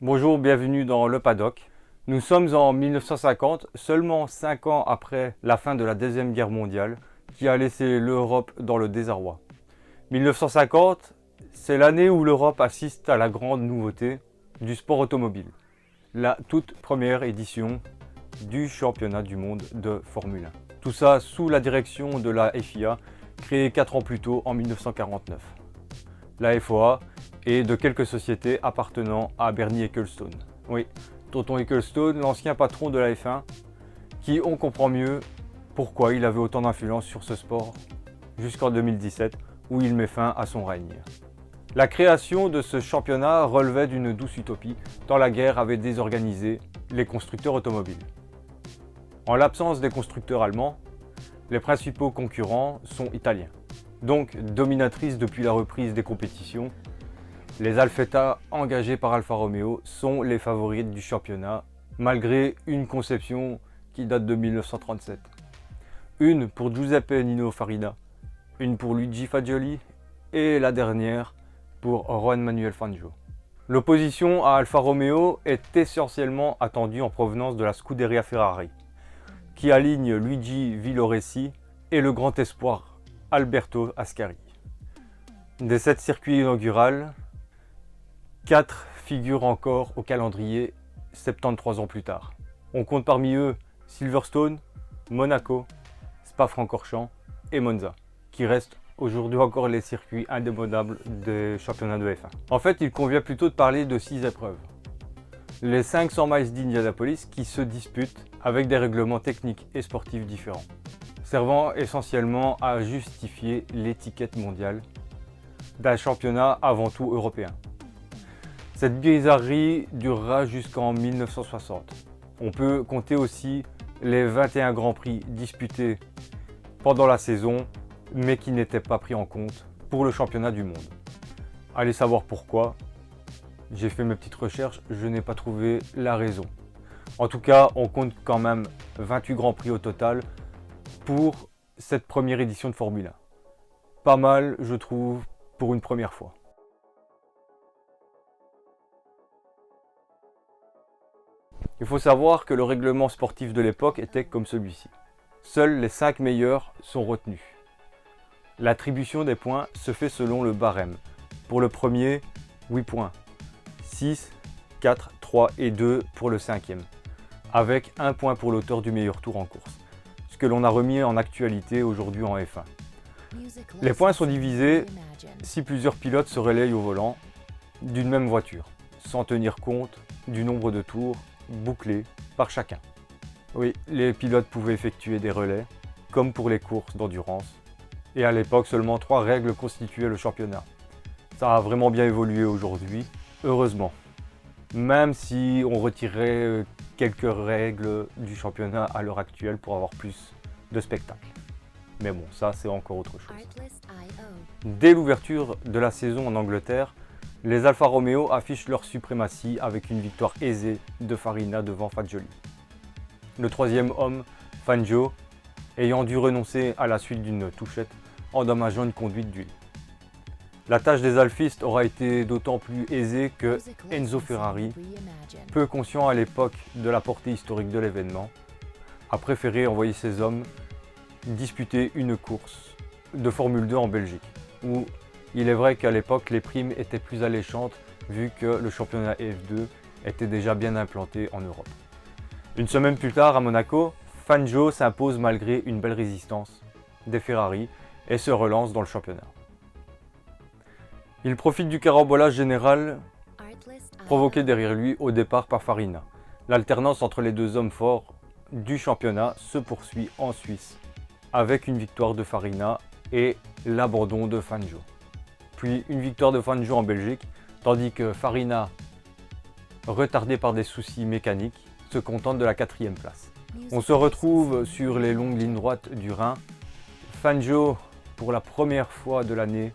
Bonjour, bienvenue dans le paddock. Nous sommes en 1950, seulement 5 ans après la fin de la Deuxième Guerre mondiale, qui a laissé l'Europe dans le désarroi. 1950, c'est l'année où l'Europe assiste à la grande nouveauté du sport automobile, la toute première édition du championnat du monde de Formule 1. Tout ça sous la direction de la FIA, créée 4 ans plus tôt en 1949. La FOA et de quelques sociétés appartenant à Bernie Ecclestone. Oui, Tonton Ecclestone, l'ancien patron de la F1, qui on comprend mieux pourquoi il avait autant d'influence sur ce sport jusqu'en 2017 où il met fin à son règne. La création de ce championnat relevait d'une douce utopie tant la guerre avait désorganisé les constructeurs automobiles. En l'absence des constructeurs allemands, les principaux concurrents sont italiens. Donc dominatrices depuis la reprise des compétitions, les Alfetta engagés par Alfa Romeo sont les favoris du championnat, malgré une conception qui date de 1937. Une pour Giuseppe Nino Farina, une pour Luigi Fagioli et la dernière pour Juan Manuel Fangio. L'opposition à Alfa Romeo est essentiellement attendue en provenance de la Scuderia Ferrari, qui aligne Luigi Villoresi et le grand espoir Alberto Ascari. Des 7 circuits inaugurales, 4 figurent encore au calendrier 73 ans plus tard. On compte parmi eux Silverstone, Monaco, Spa-Francorchamps et Monza, qui restent aujourd'hui encore les circuits indémodables des championnats de F1. En fait, il convient plutôt de parler de 6 épreuves. Les 500 miles d'Indianapolis qui se disputent avec des règlements techniques et sportifs différents, servant essentiellement à justifier l'étiquette mondiale d'un championnat avant tout européen. Cette bizarrerie durera jusqu'en 1960. On peut compter aussi les 21 Grands Prix disputés pendant la saison, mais qui n'étaient pas pris en compte pour le championnat du monde. Allez savoir pourquoi. J'ai fait mes petites recherches, je n'ai pas trouvé la raison. En tout cas, on compte quand même 28 Grands Prix au total pour cette première édition de Formule 1. Pas mal, je trouve, pour une première fois. Il faut savoir que le règlement sportif de l'époque était comme celui-ci. Seuls les 5 meilleurs sont retenus. L'attribution des points se fait selon le barème. Pour le premier, 8 points. 6, 4, 3 et 2 pour le cinquième. Avec 1 point pour l'auteur du meilleur tour en course. Ce que l'on a remis en actualité aujourd'hui en F1. Les points sont divisés si plusieurs pilotes se relayent au volant d'une même voiture, sans tenir compte du nombre de tours bouclés par chacun. Oui, les pilotes pouvaient effectuer des relais, comme pour les courses d'endurance. Et à l'époque, seulement 3 règles constituaient le championnat. Ça a vraiment bien évolué aujourd'hui, heureusement. Même si on retirait quelques règles du championnat à l'heure actuelle pour avoir plus de spectacles. Mais bon, ça c'est encore autre chose. Dès l'ouverture de la saison en Angleterre, les Alfa Romeo affichent leur suprématie avec une victoire aisée de Farina devant Fagioli. Le troisième homme, Fangio, ayant dû renoncer à la suite d'une touchette, endommageant une conduite d'huile. La tâche des alfistes aura été d'autant plus aisée que Enzo Ferrari, peu conscient à l'époque de la portée historique de l'événement, a préféré envoyer ses hommes disputer une course de Formule 2 en Belgique, où il est vrai qu'à l'époque les primes étaient plus alléchantes vu que le championnat F2 était déjà bien implanté en Europe. Une semaine plus tard à Monaco, Fangio s'impose malgré une belle résistance des Ferrari et se relance dans le championnat. Il profite du carambolage général provoqué derrière lui au départ par Farina. L'alternance entre les deux hommes forts du championnat se poursuit en Suisse, avec une victoire de Farina et l'abandon de Fangio. Puis une victoire de Fangio en Belgique, tandis que Farina, retardé par des soucis mécaniques, se contente de la 4e place. On se retrouve sur les longues lignes droites du Rhin. Fangio, pour la première fois de l'année,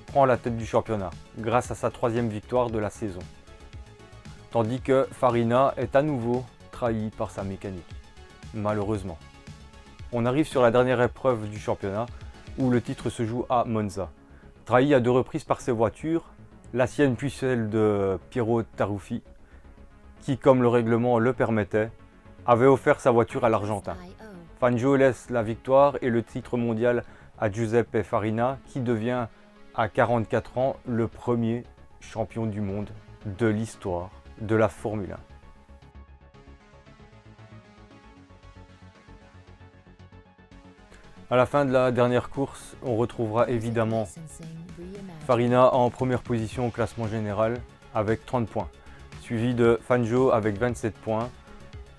prend la tête du championnat, grâce à sa 3e victoire de la saison. Tandis que Farina est à nouveau trahi par sa mécanique, malheureusement. On arrive sur la dernière épreuve du championnat, où le titre se joue à Monza. Trahi à 2 reprises par ses voitures, la sienne puis celle de Piero Taruffi, qui, comme le règlement le permettait, avait offert sa voiture à l'Argentin. Fangio laisse la victoire et le titre mondial à Giuseppe Farina, qui devient à 44 ans le premier champion du monde de l'histoire de la Formule 1. À la fin de la dernière course, on retrouvera évidemment Farina en première position au classement général avec 30 points, suivi de Fangio avec 27 points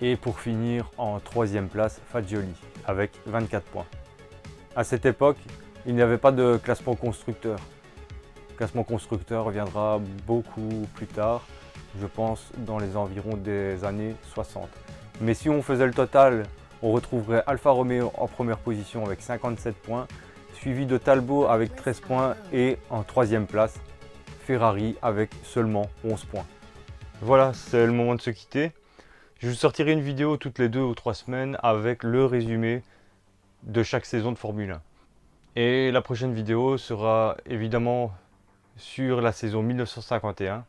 et pour finir en troisième place, Fagioli avec 24 points. À cette époque, il n'y avait pas de classement constructeur. Le classement constructeur reviendra beaucoup plus tard, je pense dans les environs des années 60. Mais si on faisait le total, on retrouverait Alfa Romeo en première position avec 57 points, suivi de Talbot avec 13 points et en troisième place, Ferrari avec seulement 11 points. Voilà, c'est le moment de se quitter. Je vous sortirai une vidéo toutes les 2 ou 3 semaines avec le résumé de chaque saison de Formule 1. Et la prochaine vidéo sera évidemment sur la saison 1951,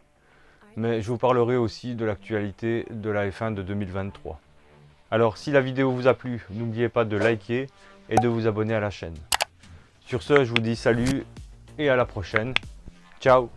mais je vous parlerai aussi de l'actualité de la F1 de 2023. Alors si la vidéo vous a plu, n'oubliez pas de liker et de vous abonner à la chaîne. Sur ce, je vous dis salut et à la prochaine. Ciao!